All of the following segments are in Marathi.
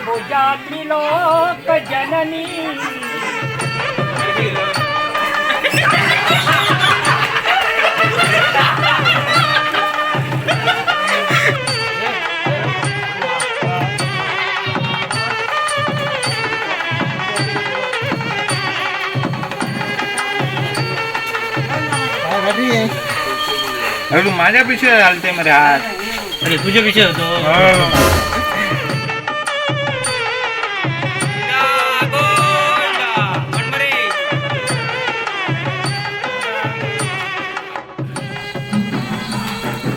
भुजातली लोक जननी अरे तू माझ्या पिछे आलते मरे हात. अरे तुझ्या विषय होतो.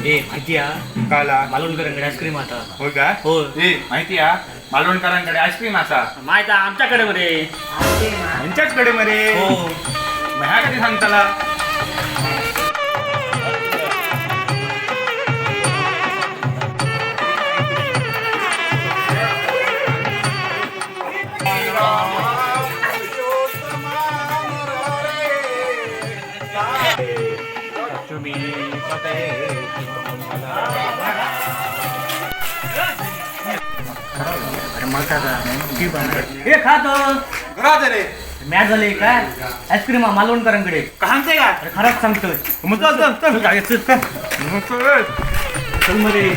ए माहिती काला मालवणकरांकडे आईस्क्रीम आता. होय का? हो. ए माहिती मालवणकरांकडे आईस्क्रीम असा. माहिती आमच्याकडे मध्ये. यांच्याचकडे मरे. हो. मग ह्या कधी सांगताला? हे खातो रे मॅच झाले काय आईस्क्रीम मालवणकरांकडे सांगते का? अरे खरंच सांगतोय. मग चल मरे.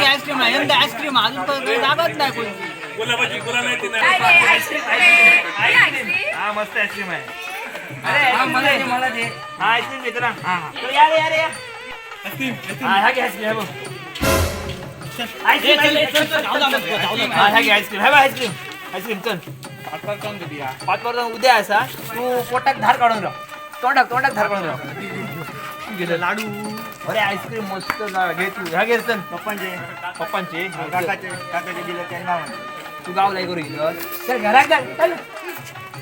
आईस्क्रीम नाही यंदा आईस्क्रीम अजून जागत नाही कोणी. हा मस्त आईस्क्रीम आहे. मला दे. हा आईस्क्रीम घेतो ना. आईस्क्रीम चल 5 उद्या असा तू पोटात धार काढून राह. तोंडात धार काढून राह. गेलं लाडू. अरे आईस्क्रीम मस्त घे तू. ह्या घे चल. पप्पांचे काकाचे दिलं त्यांना. तू गाव नाही करू चल घरात चल.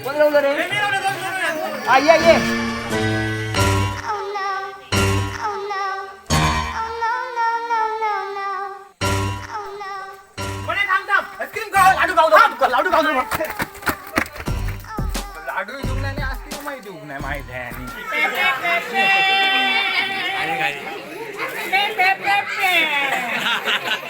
कोण लावलं रे? ये लाडू दुखण्याने आईस्क्रीम माहिती आहे. पे पे पे पे